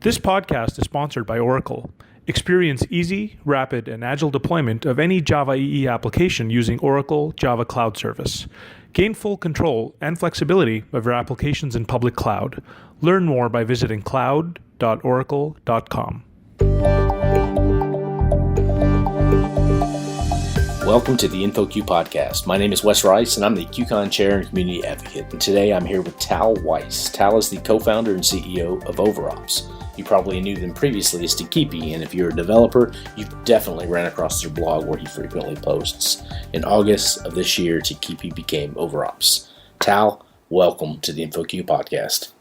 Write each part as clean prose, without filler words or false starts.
This podcast is sponsored by Oracle. Experience easy, rapid, and agile deployment of any Java EE application using Oracle Java Cloud Service. Gain full control and flexibility of your applications in public cloud. Learn more by visiting cloud.oracle.com. Welcome to the InfoQ podcast. My name is Wesley Reisz, and I'm the QCon Chair and Community Advocate. And today I'm here with Tal Weiss. Tal is the co-founder and CEO of OverOps. You probably knew them previously as Takipi, and if you're a developer, you've definitely ran across their blog where he frequently posts. In August of this year, Takipi became OverOps. Tal, welcome to the InfoQ podcast.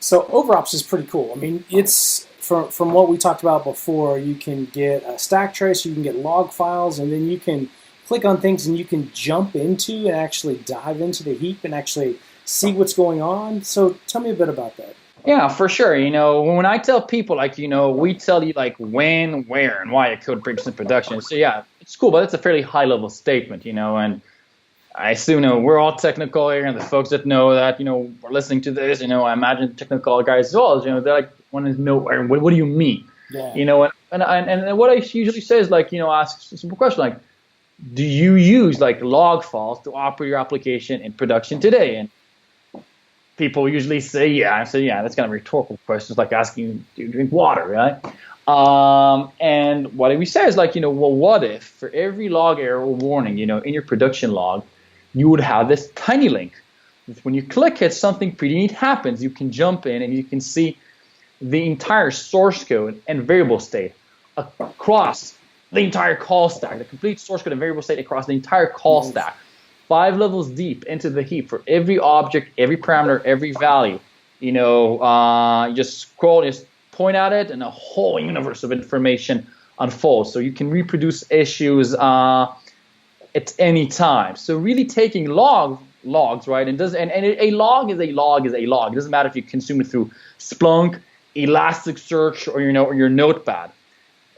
So OverOps is pretty cool. I mean, it's from what we talked about before. You can get a stack trace, you can get log files, and then you can click on things and you can jump into and actually dive into the heap and actually see what's going on. So tell me a bit about that. Yeah, for sure. You know, when I tell people, we tell you when, where, and why a code breaks in production. So yeah, it's cool, but it's a fairly high-level statement, and I assume, we're all technical here, and the folks that know that, we're listening to this, I imagine technical guys as well, they're want to know, what do you mean? Yeah. And what I usually say is ask a simple question do you use log files to operate your application in production today? And people usually say, yeah. I say, yeah, that's kind of a rhetorical question. It's like asking, do you drink water, right? And what we say is what if for every log error or warning, in your production log, you would have this tiny link. When you click it, something pretty neat happens. You can jump in and you can see the entire source code and variable state across the entire call stack, the complete source code and variable state across the entire call stack. 5 levels deep into the heap for every object, every parameter, every value. You just scroll, just point at it, and a whole universe of information unfolds. So you can reproduce issues at any time. So really taking logs, right? And a log is a log is a log. It doesn't matter if you consume it through Splunk, Elasticsearch, or your Notepad.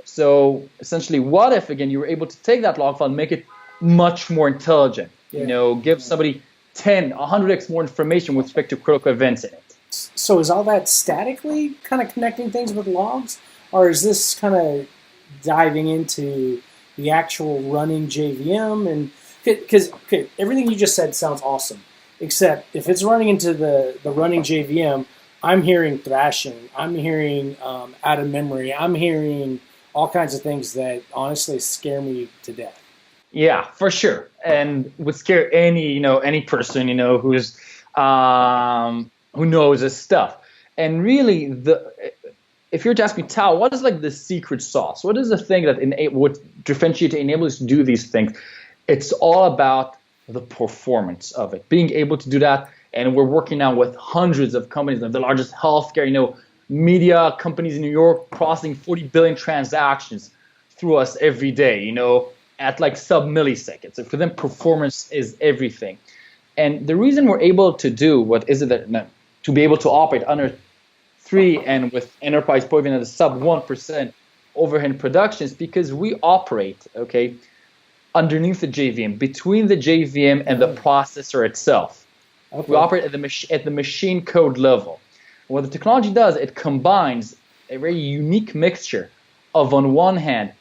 So essentially, what if again you were able to take that log file and make it much more intelligent? Yeah. Give somebody 10, 100x more information with respect to critical events in it. So is all that statically kind of connecting things with logs? Or is this kind of diving into the actual running JVM? And because everything you just said sounds awesome, except if it's running into the running JVM, I'm hearing thrashing, I'm hearing out of memory, I'm hearing all kinds of things that honestly scare me to death. Yeah, for sure, and would scare any person who's who knows this stuff. And really, if you were to ask me, Tal, what is the secret sauce? What is the thing that would differentiate to enable us to do these things? It's all about the performance of it, being able to do that. And we're working now with hundreds of companies, the largest healthcare, media companies in New York processing 40 billion transactions through us every day, at sub-milliseconds. So for them, performance is everything. And the reason we're able to do to be able to operate under 3 and with enterprise even at a sub 1% overhead production is because we operate, underneath the JVM, between the JVM and the processor itself. Okay. We operate at the machine code level. What the technology does, it combines a very unique mixture of, on one hand,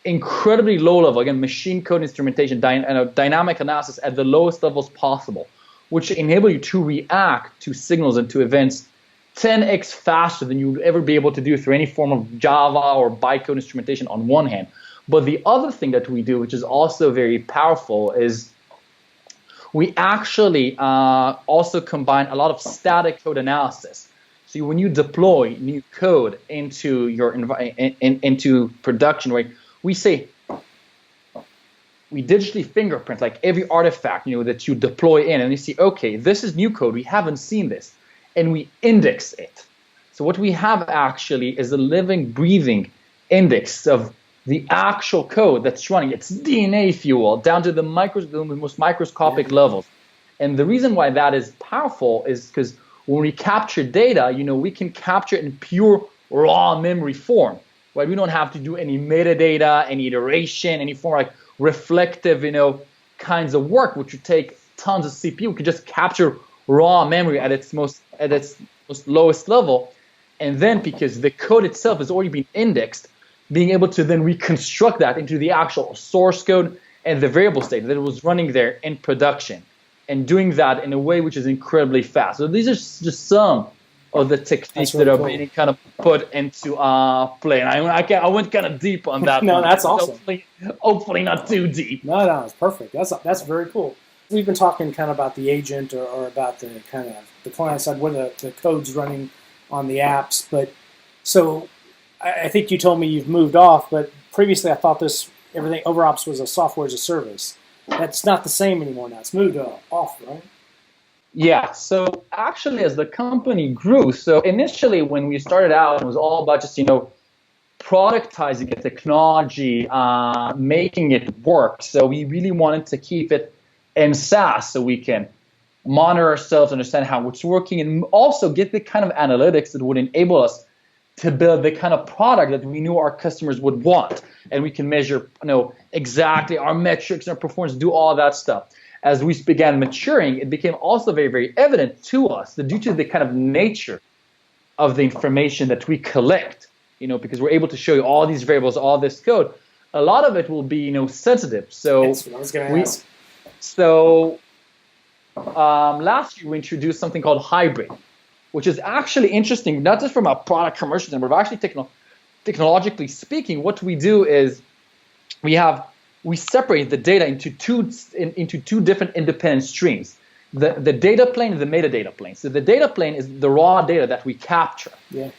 incredibly low level, again, machine code instrumentation, dynamic analysis at the lowest levels possible, which enable you to react to signals and to events 10x faster than you would ever be able to do through any form of Java or bytecode instrumentation on one hand. But the other thing that we do, which is also very powerful, is we actually also combine a lot of static code analysis. So when you deploy new code into your into production, right, we say we digitally fingerprint every artifact that you deploy in, and you see, okay, this is new code, we haven't seen this, and we index it. So what we have actually is a living, breathing index of the actual code that's running. It's DNA, if you will, down to the most microscopic levels. And the reason why that is powerful is because when we capture data, we can capture it in pure raw memory form. Right? We don't have to do any metadata, any iteration, any form reflective, kinds of work, which would take tons of CPU. We could just capture raw memory at its most lowest level, And then because the code itself has already been indexed, being able to then reconstruct that into the actual source code and the variable state that was running there in production, and doing that in a way which is incredibly fast. So these are just some of the techniques that are being kind of put into play. And I went kind of deep on that. No, one. that's awesome. Hopefully not too deep. No, it's perfect. That's very cool. We've been talking kind of about the agent or about the kind of the client side where the code's running on the apps. But so I think you told me you've moved off, but previously I thought everything OverOps was a software as a service. That's not the same anymore now. It's moved off, right? Yeah, so actually as the company grew, so initially when we started out, it was all about just, productizing the technology, making it work. So we really wanted to keep it in SaaS so we can monitor ourselves, understand how it's working, and also get the kind of analytics that would enable us to build the kind of product that we knew our customers would want. And we can measure, exactly our metrics, our performance, do all that stuff. As we began maturing, it became also very, very evident to us that due to the kind of nature of the information that we collect, because we're able to show you all these variables, all this code, a lot of it will be, sensitive. So that's what I was going to ask. So last year we introduced something called hybrid, which is actually interesting, not just from a product commercial standpoint, but actually technologically speaking. What we do is we separate the data into two different independent streams. The data plane and the metadata plane. So the data plane is the raw data that we capture. Yeah.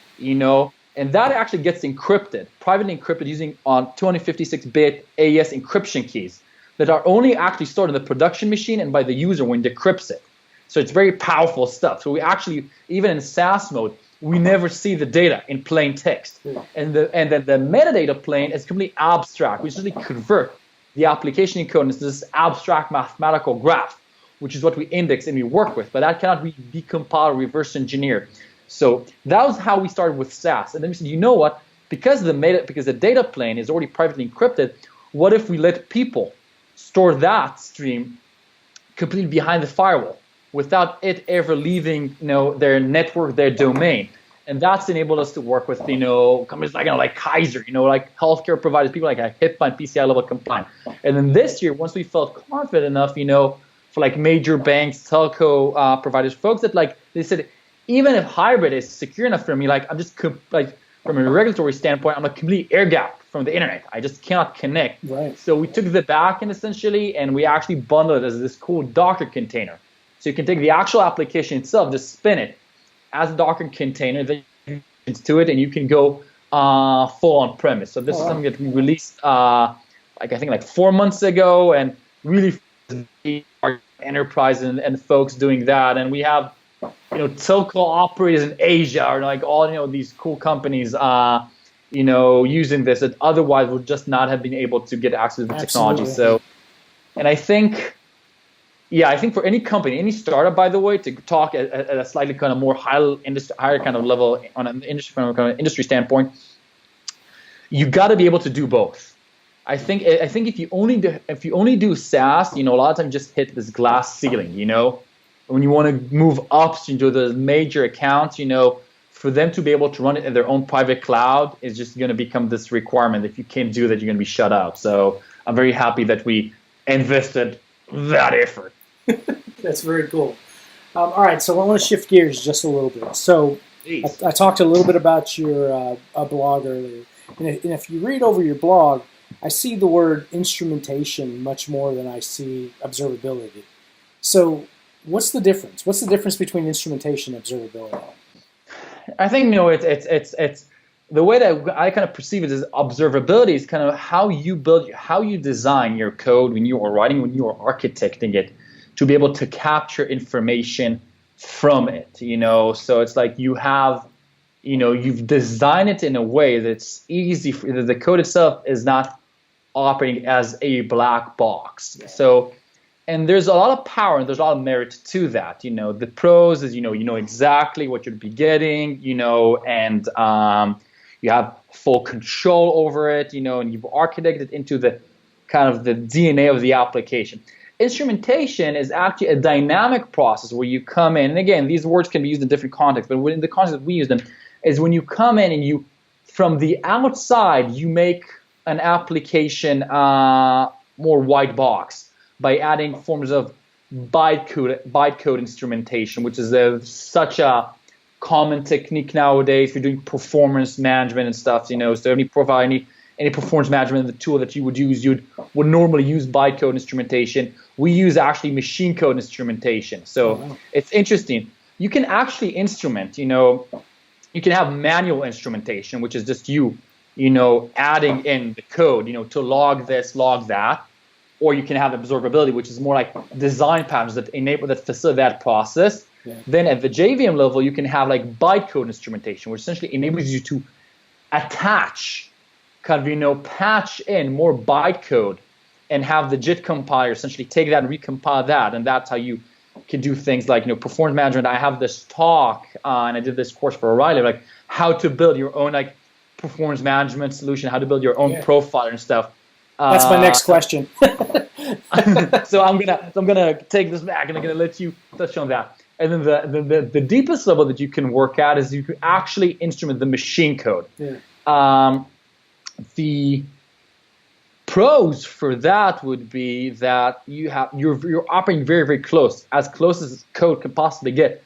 And that actually gets encrypted, privately encrypted using on 256-bit AES encryption keys that are only actually stored in the production machine and by the user when decrypts it. So it's very powerful stuff. So we actually, even in SaaS mode, we never see the data in plain text. Yeah. And then the metadata plane is completely abstract. We usually convert the application code into this abstract mathematical graph, which is what we index and we work with. But that cannot be decompiled, reverse engineered. So that was how we started with SaaS. And then we said, you know what? Because the data plane is already privately encrypted, what if we let people store that stream completely behind the firewall without it ever leaving, their network, their domain? And that's enabled us to work with, companies like Kaiser, like healthcare providers, people like HIPAA and PCI level compliant. And then this year, once we felt confident enough, for like major banks, telco providers, folks that they said, even if hybrid is secure enough for me, I'm just from a regulatory standpoint, I'm a complete air gap from the internet. I just cannot connect. Right. So we took the backend essentially, and we actually bundled it as this cool Docker container. So you can take the actual application itself, just spin it as a Docker container, then to it, and you can go full on premise. So this is something that we released, I think 4 months ago, and really our enterprise and folks doing that. And we have, telco operators in Asia, or all these cool companies, using this that otherwise would just not have been able to get access to the technology. So, and I think for any company, any startup, by the way, to talk at a slightly kind of more higher kind of level on an industry, from a kind of industry standpoint, you got to be able to do both. I think if you only do SaaS, a lot of times you just hit this glass ceiling. When you want to move up into the major accounts, for them to be able to run it in their own private cloud is just going to become this requirement. If you can't do that, you're going to be shut out. So I'm very happy that we invested that effort. That's very cool. All right, so I want to shift gears just a little bit. So I talked a little bit about your blog earlier. And if you read over your blog, I see the word instrumentation much more than I see observability. So what's the difference? What's the difference between instrumentation and observability? I think it's the way that I kind of perceive it is observability is kind of how you design your code when you are writing, when you are architecting it, to be able to capture information from it. So it's like you have, you've designed it in a way that's easy for the code itself is not operating as a black box. So. And there's a lot of power and there's a lot of merit to that. The pros is, you know exactly what you'll be getting, and you have full control over it, and you've architected it into the kind of the DNA of the application. Instrumentation is actually a dynamic process where you come in, and again, these words can be used in different contexts, but in the context that we use them, is when you come in and you, from the outside, you make an application more white box by adding forms of bytecode instrumentation, which is such a common technique nowadays for doing performance management and stuff. So any performance management, the tool that you would use, would normally use bytecode instrumentation. We use actually machine code instrumentation. So It's interesting. You can actually instrument. You can have manual instrumentation, which is just adding in the code, to log this, log that. Or you can have observability, which is more like design patterns that facilitate that process. Yeah. Then at the JVM level, you can have like bytecode instrumentation, which essentially enables you to attach, patch in more bytecode and have the JIT compiler essentially take that and recompile that. And that's how you can do things like, performance management. I have this talk, and I did this course for O'Reilly, like how to build your own like performance management solution, how to build your own profile and stuff. That's my next question. So I'm gonna take this back and I'm gonna let you touch on that. And then the deepest level that you can work at is you can actually instrument the machine code. Yeah. The pros for that would be that you're operating very, very close as code can possibly get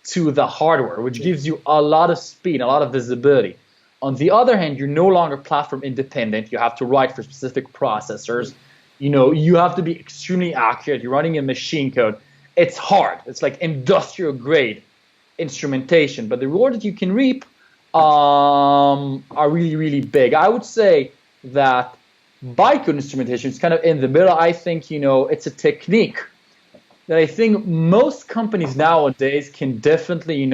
to the hardware, which gives you a lot of speed, a lot of visibility. On the other hand, you're no longer platform independent. You have to write for specific processors. You have to be extremely accurate. You're running in machine code. It's hard. It's like industrial grade instrumentation. But the rewards that you can reap are really, really big. I would say that bytecode instrumentation is kind of in the middle. I think, it's a technique that I think most companies nowadays can definitely,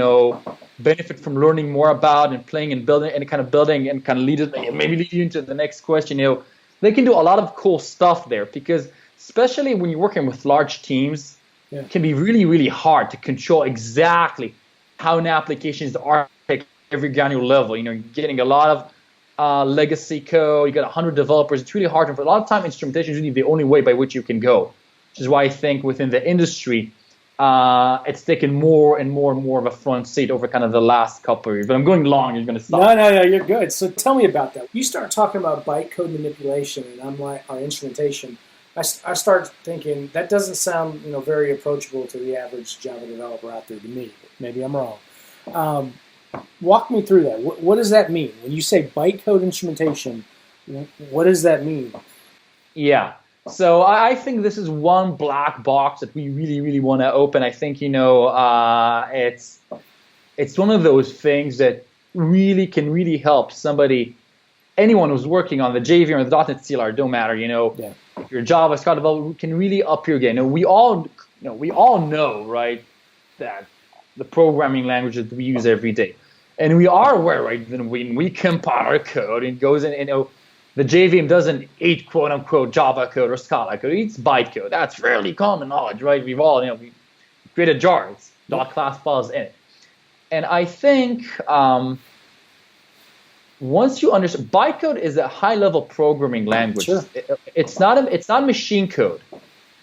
benefit from learning more about and playing and building and kind of lead you into the next question. They can do a lot of cool stuff there, because especially when you're working with large teams, it can be really, really hard to control exactly how an application is architected at every granular level. You're getting a lot of legacy code. You got 100 developers. It's really hard. And for a lot of time, instrumentation is really the only way by which you can go, which is why I think within the industry, it's taken more and more and more of a front seat over kind of the last couple of years. But I'm going long. You're going to stop. No, you're good. So tell me about that. You start talking about bytecode manipulation, and I'm like, our instrumentation. I start thinking that doesn't sound, very approachable to the average Java developer out there to me. Maybe I'm wrong. Walk me through that. What does that mean? When you say bytecode instrumentation, what does that mean? Yeah. So I think this is one black box that we really, really want to open. I think, it's one of those things that really can really help anyone who's working on the JVM or the .NET CLR, don't matter, if you're a Java, Scala developer, can really up your game. We all know, right, that the programming languages that we use every day. And we are aware, right, that when we compile our code, it goes in, the JVM doesn't eat quote-unquote Java code or Scala code. It eats bytecode. That's fairly common knowledge, right? We've all, we create a jar. It's .class files in it. And I think once you understand, bytecode is a high-level programming language. Sure. It's not machine code.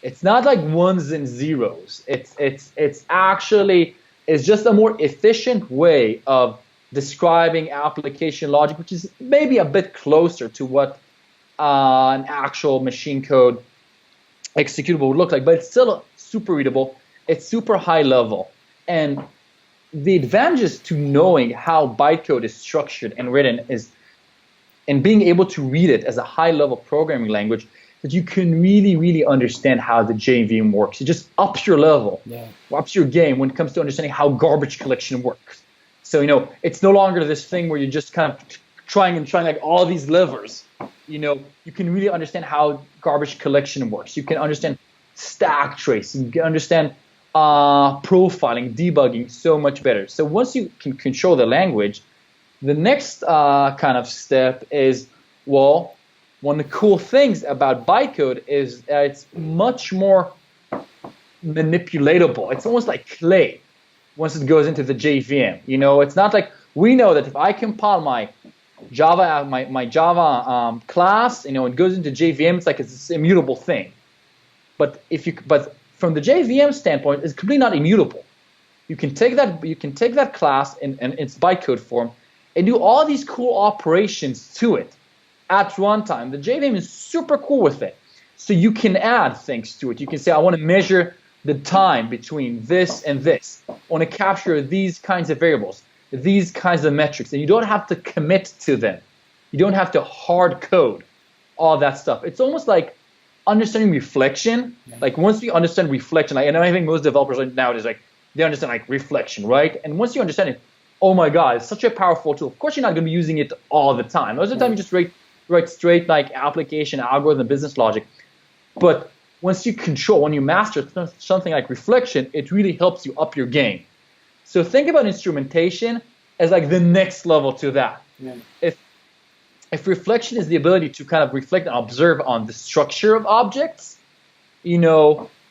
It's not like ones and zeros. It's actually just a more efficient way of describing application logic, which is maybe a bit closer to what an actual machine code executable would look like, but it's still super readable. It's super high level. And the advantages to knowing how bytecode is structured and written is, and being able to read it as a high level programming language, that you can really, really understand how the JVM works. It just ups your level, ups your game when it comes to understanding how garbage collection works. So, it's no longer this thing where you're just kind of trying like all these levers. You can really understand how garbage collection works. You can understand stack tracing. You can understand profiling, debugging so much better. So once you can control the language, the next kind of step is, one of the cool things about bytecode is that it's much more manipulatable. It's almost like clay once it goes into the JVM. It's not like, we know that if I compile my Java class, it goes into JVM, it's like it's this immutable thing. But from the JVM standpoint, it's completely not immutable. You can take that class in its bytecode form and do all these cool operations to it at runtime. The JVM is super cool with it. So you can add things to it. You can say, I want to measure the time between this and this. I want to capture these kinds of variables, these kinds of metrics, and you don't have to commit to them. You don't have to hard code all that stuff. It's almost like understanding reflection. Like once we understand reflection, like, and I think most developers nowadays, like they understand like reflection, right? And once you understand it, oh my God, it's such a powerful tool. Of course, you're not going to be using it all the time. Most of the time, you just write straight like application, algorithm, business logic. But once you control, when you master something like reflection, it really helps you up your game. So think about instrumentation as like the next level to that. Yeah. If reflection is the ability to kind of reflect and observe on the structure of objects,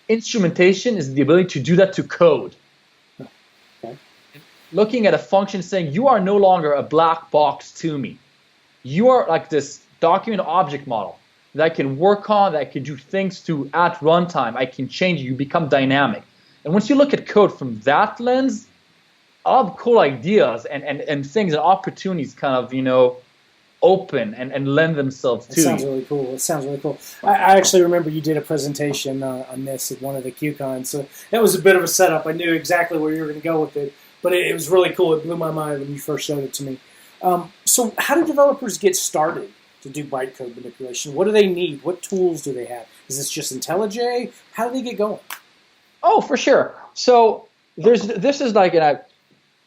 instrumentation is the ability to do that to code. Okay. Looking at a function saying, you are no longer a black box to me. You are like this document object model that I can work on, that I can do things to at runtime. I can change you, become dynamic. And once you look at code from that lens, all the cool ideas and things and opportunities kind of, open and lend themselves to you. It sounds really cool. I actually remember you did a presentation on this at one of the QCons, so that was a bit of a setup. I knew exactly where you were going to go with it, but it was really cool. It blew my mind when you first showed it to me. So how do developers get started to do bytecode manipulation? What do they need? What tools do they have? Is this just IntelliJ? How do they get going? Oh, for sure. So this is like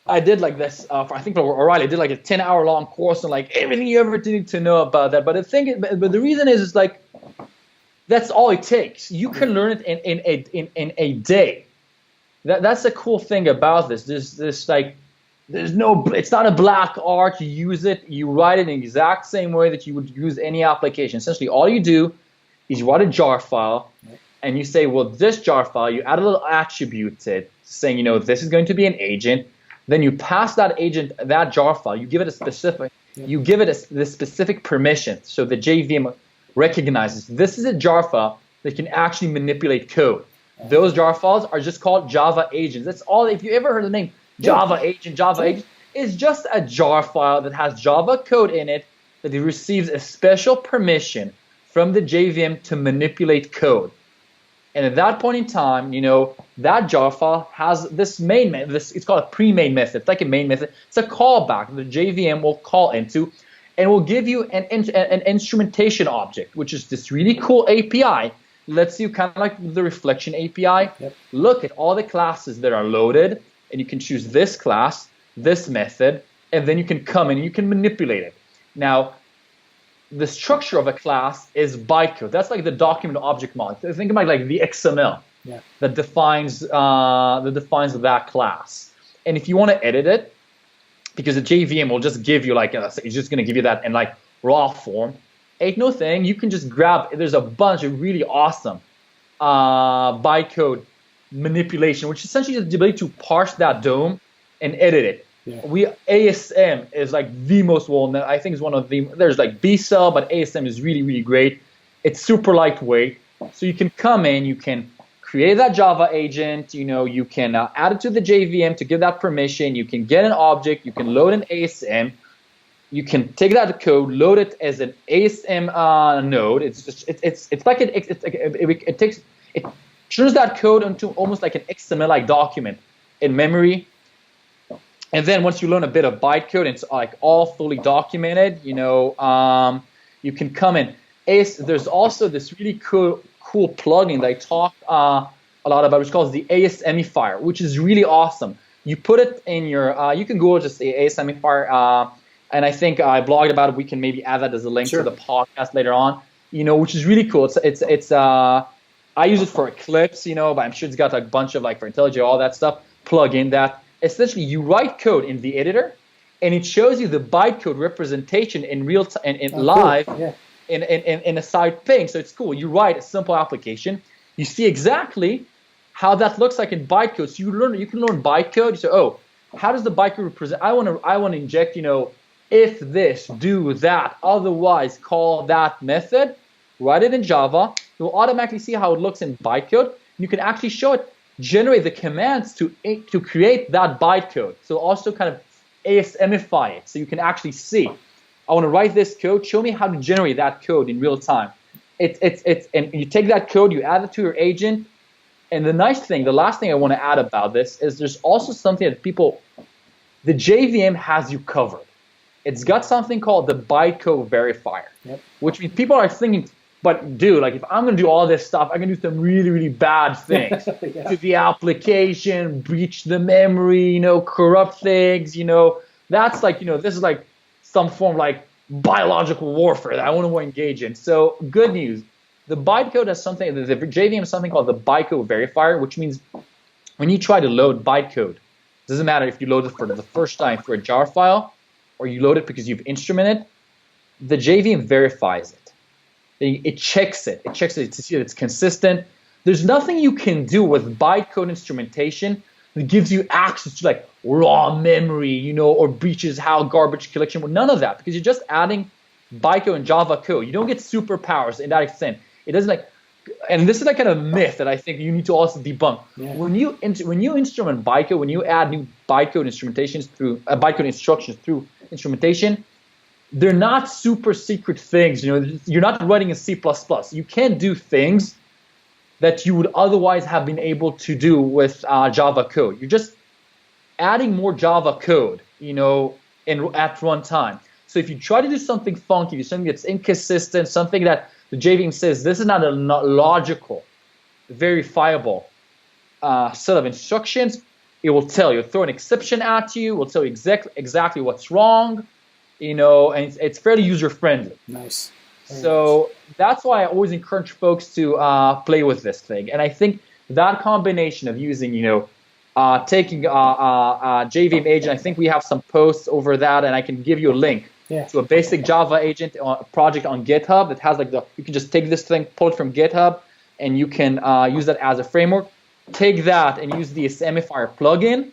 I did like this, I think for O'Reilly, I did like a 10-hour long course on like everything you ever need to know about that. But the reason is like, that's all it takes. You can learn it in a day. That's the cool thing about this. It's not a black art. You use it, you write it in the exact same way that you would use any application. Essentially, all you do is you write a jar file, and you say, well, this jar file, you add a little attribute to it, saying, this is going to be an agent. Then you pass that agent that jar file. You give it the specific permission, so the JVM recognizes this is a jar file that can actually manipulate code. Those jar files are just called Java agents. That's all. If you ever heard the name Java agent, is just a jar file that has Java code in it that it receives a special permission from the JVM to manipulate code. And at that point in time, that jar file has this main method. It's called a pre-main method. It's like a main method. It's a callback the JVM will call into, and will give you an instrumentation object, which is this really cool API. Lets you kind of like the reflection API. Look at all the classes that are loaded, and you can choose this class, this method, and then you can come in and you can manipulate it. Now, the structure of a class is bytecode. That's like the document object model. Think about like the XML that defines that class. And if you want to edit it, because the JVM will just give you it's just going to give you that in like raw form. Ain't no thing. You can just grab. There's a bunch of really awesome bytecode manipulation, which essentially is the ability to parse that DOM and edit it. ASM is like the most well-known. I think it's one of the. There's like B-cell, but ASM is really, really great. It's super lightweight, so you can come in, you can create that Java agent. You can add it to the JVM to give that permission. You can get an object. You can load an ASM. You can take that code, load it as an ASM node. It turns that code into almost like an XML-like document in memory. And then once you learn a bit of bytecode, it's like all fully documented. You can come in. There's also this really cool plugin that I talk a lot about, which is called the ASMifier, which is really awesome. You put it in your. You can Google just the ASMifier, and I think I blogged about it. We can maybe add that as a link to the podcast later on. Which is really cool. It's I use it for Eclipse, but I'm sure it's got a bunch of like for IntelliJ, all that stuff. Plug in that. Essentially, you write code in the editor, and it shows you the bytecode representation in real time, live, in a side thing. So it's cool. You write a simple application, you see exactly how that looks like in bytecode. So you can learn bytecode. You say, how does the bytecode represent? I want to inject, if this, do that, otherwise call that method. Write it in Java. It will automatically see how it looks in bytecode. You can actually show it. Generate the commands to create that bytecode. So also kind of ASMify it so you can actually see. I want to write this code. Show me how to generate that code in real time. And you take that code, you add it to your agent. And the last thing I want to add about this is there's also something that the JVM has you covered. It's got something called the bytecode verifier, which means people are thinking, but dude, like if I'm going to do all this stuff, I'm going to do some really, really bad things to the application, breach the memory, corrupt things, that's like, this is like some form like biological warfare that I want to engage in. So good news. The bytecode has something, the JVM has something called the bytecode verifier, which means when you try to load bytecode, it doesn't matter if you load it for the first time through a jar file or you load it because you've instrumented, the JVM verifies it. It checks it. It checks it to see that it's consistent. There's nothing you can do with bytecode instrumentation that gives you access to like raw memory, or breaches how garbage collection. Well, none of that, because you're just adding bytecode and Java code. You don't get superpowers in that extent. It doesn't and this is like kind of a myth that I think you need to also debunk. Yeah. When you instrument bytecode, when you add new bytecode instrumentations through bytecode instructions through instrumentation, they're not super secret things. You're not writing in C++. You can't do things that you would otherwise have been able to do with Java code. You're just adding more Java code, at runtime. So if you try to do something funky, something that's inconsistent, something that the JVM says this is not a logical, verifiable set of instructions, it will tell you. It'll throw an exception at you. It will tell you exactly what's wrong, and it's fairly user-friendly. Nice. So that's why I always encourage folks to play with this thing. And I think that combination of using, taking JVM agent, I think we have some posts over that, and I can give you a link to a basic Java agent project on GitHub that has you can just take this thing, pull it from GitHub, and you can use that as a framework. Take that and use the ASMifier plugin.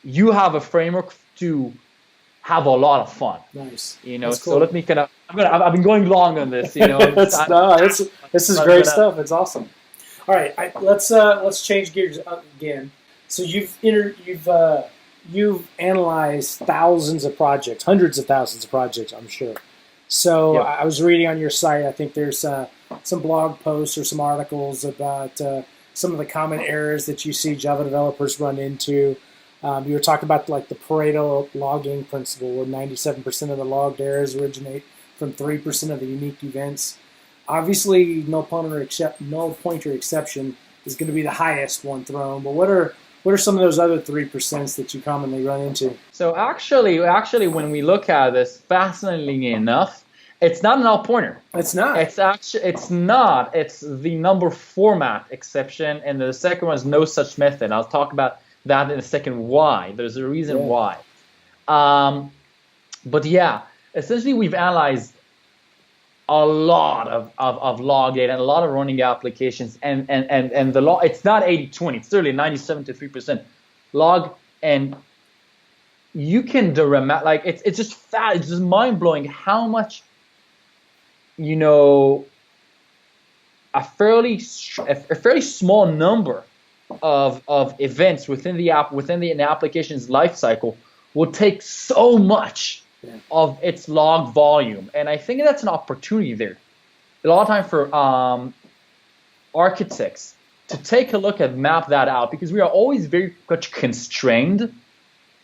You have a framework to have a lot of fun. Nice. That's cool. So let me I've been going long on this, This is great stuff. It's awesome. All right, let's change gears again. So you've analyzed thousands of projects, hundreds of thousands of projects, I'm sure. So I was reading on your site, I think there's some blog posts or some articles about some of the common errors that you see Java developers run into. You were talking about like the Pareto logging principle, where 97% of the logged errors originate from 3% of the unique events. Obviously, null pointer exception is going to be the highest one thrown. But what are some of those other 3% that you commonly run into? So actually, when we look at this, fascinatingly enough, it's not a null pointer. It's not. It's not. It's the number format exception, and the second one is no such method. I'll talk about that in a second. Why? There's a reason why. But yeah, essentially we've analyzed a lot of log data and a lot of running applications, and the log, it's not 80-20, it's literally 97 to 3% log, and you can it's just mind-blowing how much a fairly small number of events within an application's lifecycle will take so much of its log volume, and I think that's an opportunity there. A lot of time for architects to take a look at map that out, because we are always very much constrained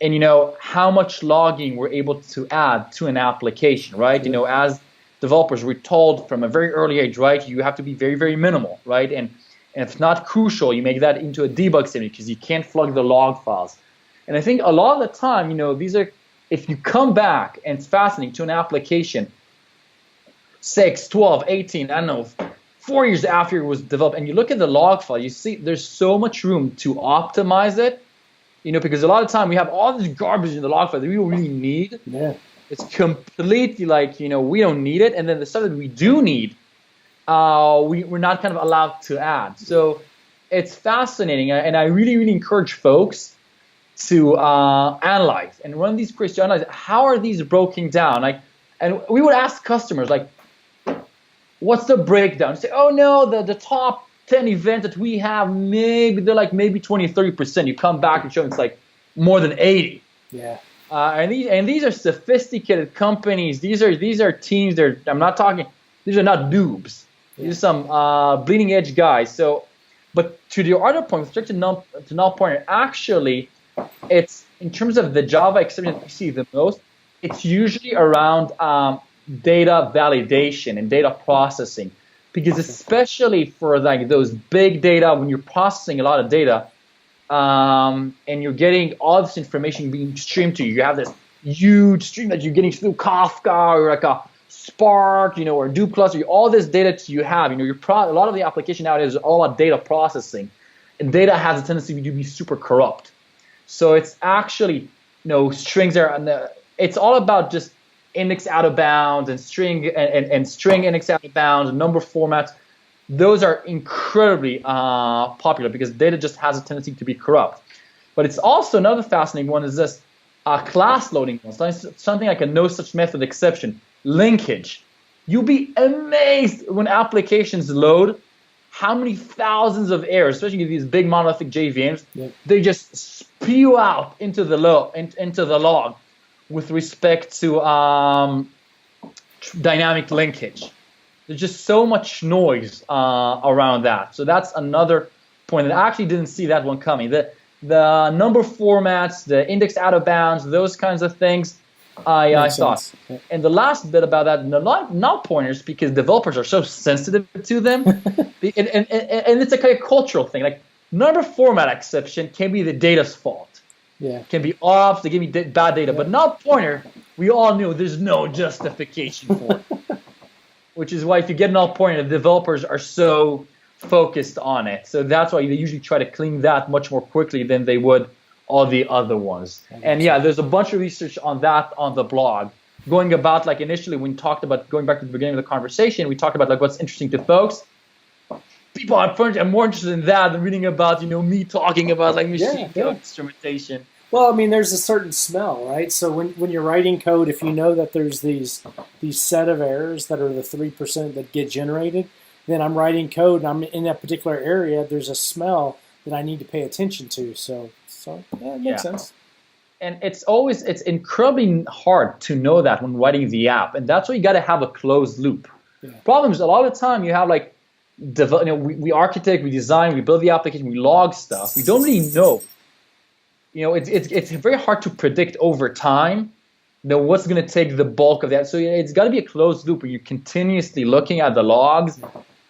in how much logging we're able to add to an application, right? As developers, we're told from a very early age, right, you have to be very, very minimal, right? And if it's not crucial, you make that into a debug statement because you can't plug the log files. And I think a lot of the time, these are, if you come back, and it's fascinating, to an application 6, 12, 18, I don't know, 4 years after it was developed, and you look at the log file, you see there's so much room to optimize it, because a lot of time we have all this garbage in the log file that we don't really need. Yeah. It's completely we don't need it, and then the stuff that we do need, we're not kind of allowed to add. So it's fascinating, and I really, really encourage folks to analyze and run these queries to analyze how are these broken down. And we would ask customers, what's the breakdown? Say, oh no, the top 10 events that we have, they're maybe 20, 30%. You come back and show it's more than 80. Yeah. And these are sophisticated companies. These are teams. I'm not talking. These are not noobs. These are some bleeding edge guys. So, but to the other point, with respect to null pointer, actually, it's in terms of the Java exception that we see the most. It's usually around data validation and data processing, because especially for like those big data, when you're processing a lot of data, and you're getting all this information being streamed to you. You have this huge stream that you're getting through Kafka or like a Spark, or Hadoop cluster. All this data you have, a lot of the application nowadays is all about data processing, and data has a tendency to be super corrupt. So it's actually, strings are, it's all about just index out of bounds and string and string index out of bounds and number formats. Those are incredibly popular because data just has a tendency to be corrupt. But it's also another fascinating one is this class loading one, something like a no such method exception, linkage. You'll be amazed when applications load how many thousands of errors, especially these big monolithic JVMs, they just spew out into the log with respect to dynamic linkage. There's just so much noise around that. So that's another point that I actually didn't see that one coming. The number formats, the index out of bounds, those kinds of things, I thought. Yeah. And the last bit about that, null pointers, because developers are so sensitive to them, and it's a kind of cultural thing. Like number format exception can be the data's fault. Yeah. Can be off, they give me bad data. But null pointer, we all knew there's no justification for it. Which is why if you get null pointer, the developers are so focused on it. So that's why they usually try to clean that much more quickly than they would all the other ones. And yeah, there's a bunch of research on that on the blog. Going about, like initially when we talked about, going back to the beginning of the conversation, we talked about like what's interesting to folks. People are more interested in that than reading about, me talking about like machine code instrumentation. Well, I mean, there's a certain smell, right? So when you're writing code, if you know that there's these set of errors that are the 3% that get generated, then I'm writing code and I'm in that particular area, there's a smell that I need to pay attention to. So yeah, it makes sense. And it's incredibly hard to know that when writing the app. And that's why you got to have a closed loop. Yeah. Problem is, a lot of the time you have like, we architect, we design, we build the application, we log stuff. We don't really know. It's very hard to predict over time, what's going to take the bulk of that. So it's got to be a closed loop where you're continuously looking at the logs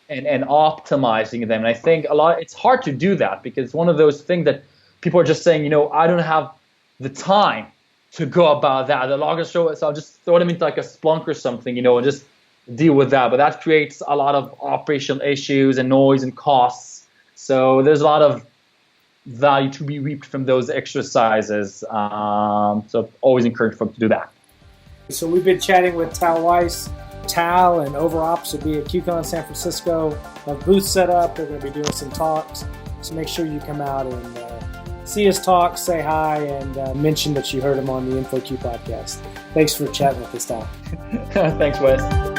and optimizing them. And I think it's hard to do that because it's one of those things that people are just saying, I don't have the time to go about that. The loggers show it, so I'll just throw them into like a Splunk or something, and just deal with that. But that creates a lot of operational issues and noise and costs. So there's a lot of value to be reaped from those exercises. So always encourage folks to do that. So we've been chatting with Tal Weiss. Tal and OverOps will be at QCon San Francisco. Have booths set up. They're going to be doing some talks. So make sure you come out and see us talk, say hi, and mention that you heard him on the InfoQ podcast. Thanks for chatting with us, Tal. Thanks, Wes.